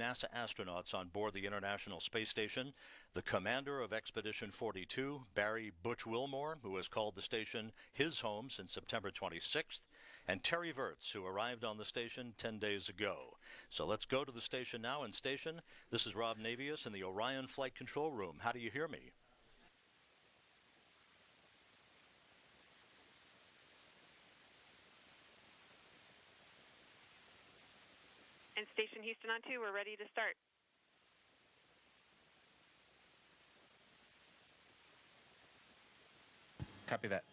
NASA astronauts on board the International Space Station. The commander of Expedition 42, Barry Butch Wilmore, who has called the station his home since September 26th, and Terry Virts, who arrived on the station 10 days ago. So let's go to the station now. In station, this is Rob Navius in the Orion Flight Control Room. How do you hear me? And Station Houston on 2, we're ready to start. Copy that.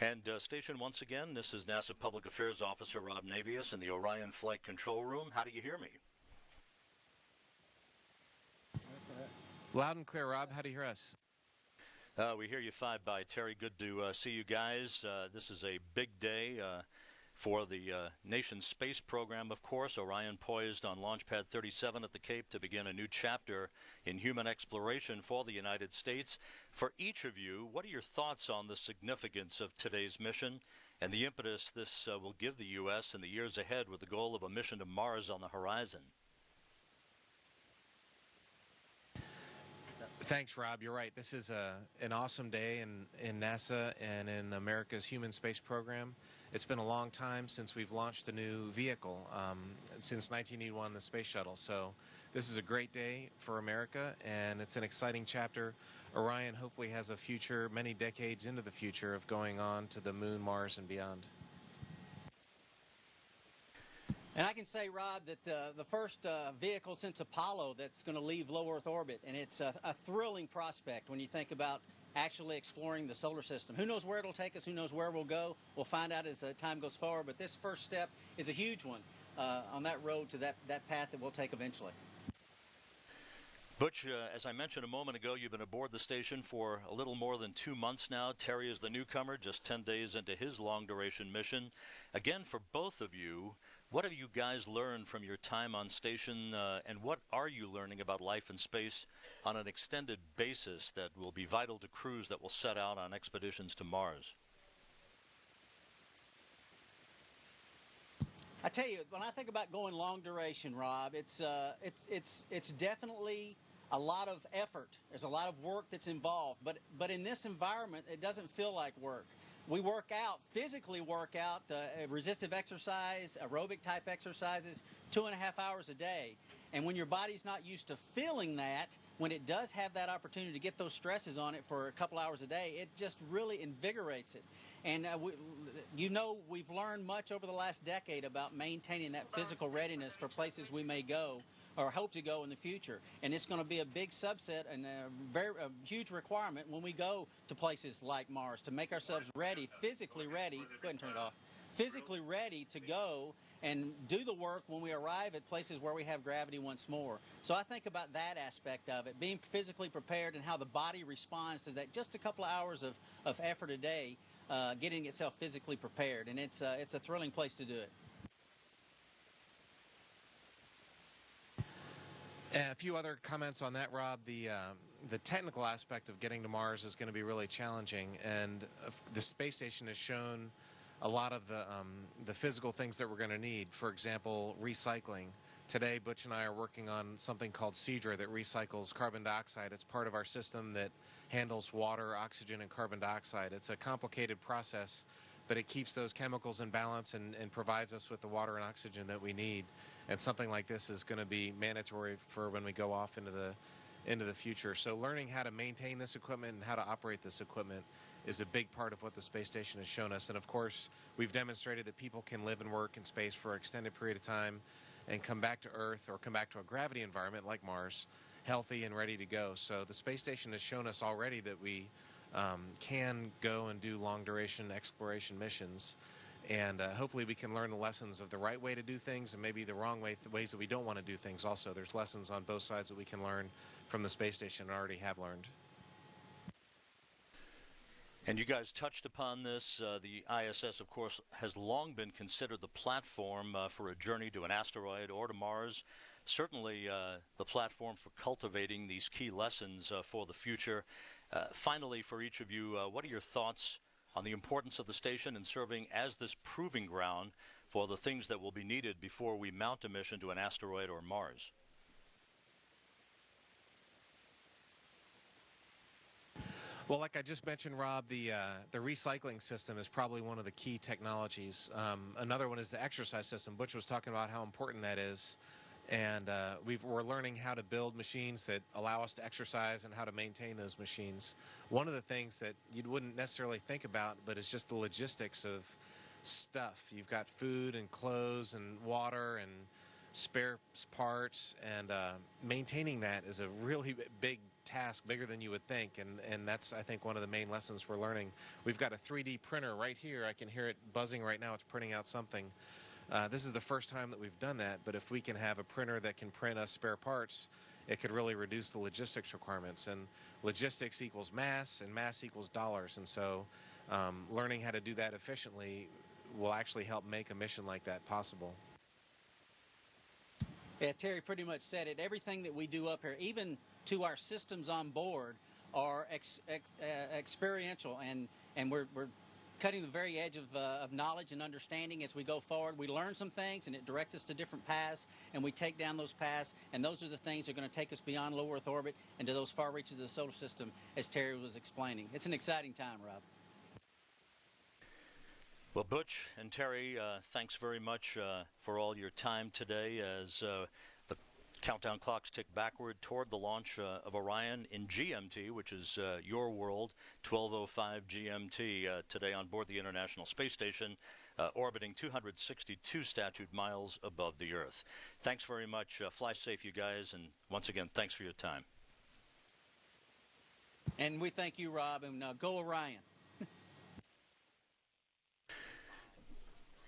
And station, once again, this is NASA Public Affairs Officer Rob Navius in the Orion Flight Control Room. How do you hear me? Loud and clear, Rob. How do you hear us? We hear you 5 by Terry. Good to see you guys. This is a big day for the nation's space program, of course. Orion poised on Launch Pad 37 at the Cape to begin a new chapter in human exploration for the United States. For each of you, what are your thoughts on the significance of today's mission and the impetus this will give the U.S. in the years ahead with the goal of a mission to Mars on the horizon? Thanks, Rob. You're right. This is an awesome day in NASA and in America's human space program. It's been a long time since we've launched a new vehicle, since 1981, the Space Shuttle. So this is a great day for America, and it's an exciting chapter. Orion hopefully has a future, many decades into the future, of going on to the Moon, Mars, and beyond. And I can say, Rob, that the first vehicle since Apollo that's going to leave low Earth orbit, and it's a thrilling prospect when you think about actually exploring the solar system. Who knows where it'll take us? Who knows where we'll go? We'll find out as time goes forward. But this first step is a huge one on that road to that path that we'll take eventually. Butch, as I mentioned a moment ago, you've been aboard the station for a little more than 2 months now. Terry is the newcomer, just 10 days into his long-duration mission. Again, for both of you, what have you guys learned from your time on station, and what are you learning about life in space on an extended basis that will be vital to crews that will set out on expeditions to Mars? I tell you, when I think about going long duration, Rob, it's definitely a lot of effort. There's a lot of work that's involved, but in this environment, it doesn't feel like work. We work out, physically work out, resistive exercise, aerobic type exercises, 2.5 hours a day. And when your body's not used to feeling that, when it does have that opportunity to get those stresses on it for a couple hours a day, it just really invigorates it. And we've learned much over the last decade about maintaining that physical readiness for places we may go or hope to go in the future. And it's going to be a big subset and a huge requirement when we go to places like Mars to make ourselves ready, physically ready. Go ahead and turn it off. Physically ready to go and do the work when we arrive at places where we have gravity once more. So I think about that aspect of it, being physically prepared and how the body responds to that. Just a couple of hours of effort a day, getting itself physically prepared, and it's a thrilling place to do it. A few other comments on that, Rob. The technical aspect of getting to Mars is going to be really challenging, and the space station has shown a lot of the physical things that we're going to need. For example, recycling. Today, Butch and I are working on something called Seadra that recycles carbon dioxide. It's part of our system that handles water, oxygen, and carbon dioxide. It's a complicated process, but it keeps those chemicals in balance and provides us with the water and oxygen that we need. And something like this is going to be mandatory for when we go off into the future. So learning how to maintain this equipment and how to operate this equipment is a big part of what the space station has shown us. And of course, we've demonstrated that people can live and work in space for an extended period of time and come back to Earth or come back to a gravity environment like Mars healthy and ready to go. So the space station has shown us already that we can go and do long duration exploration missions. And hopefully we can learn the lessons of the right way to do things and maybe the wrong ways that we don't want to do things also. There's lessons on both sides that we can learn from the space station and already have learned. And you guys touched upon this. The ISS, of course, has long been considered the platform for a journey to an asteroid or to Mars. Certainly the platform for cultivating these key lessons for the future. Finally, for each of you, what are your thoughts on the importance of the station in serving as this proving ground for the things that will be needed before we mount a mission to an asteroid or Mars? Well, like I just mentioned, Rob, the recycling system is probably one of the key technologies. Another one is the exercise system. Butch was talking about how important that is. And we're learning how to build machines that allow us to exercise and how to maintain those machines. One of the things that you wouldn't necessarily think about, but is just the logistics of stuff. You've got food and clothes and water and spare parts, and maintaining that is a really big task, bigger than you would think, and that's, I think, one of the main lessons we're learning. We've got a 3D printer right here. I can hear it buzzing right now. It's printing out something. This is the first time that we've done that, but if we can have a printer that can print us spare parts, it could really reduce the logistics requirements. And logistics equals mass, and mass equals dollars. And so learning how to do that efficiently will actually help make a mission like that possible. Yeah, Terry pretty much said it. Everything that we do up here, even to our systems on board, are experiential, and we're cutting the very edge of knowledge and understanding as we go forward. We learn some things, and it directs us to different paths, and we take down those paths, and those are the things that are going to take us beyond low Earth orbit and to those far reaches of the solar system, as Terry was explaining. It's an exciting time, Rob. Well, Butch and Terry, thanks very much for all your time today as the countdown clocks tick backward toward the launch of Orion in GMT, which is your world, 12:05 GMT today on board the International Space Station, orbiting 262 statute miles above the Earth. Thanks very much. Fly safe, you guys, and once again, thanks for your time. And we thank you, Rob, and go Orion.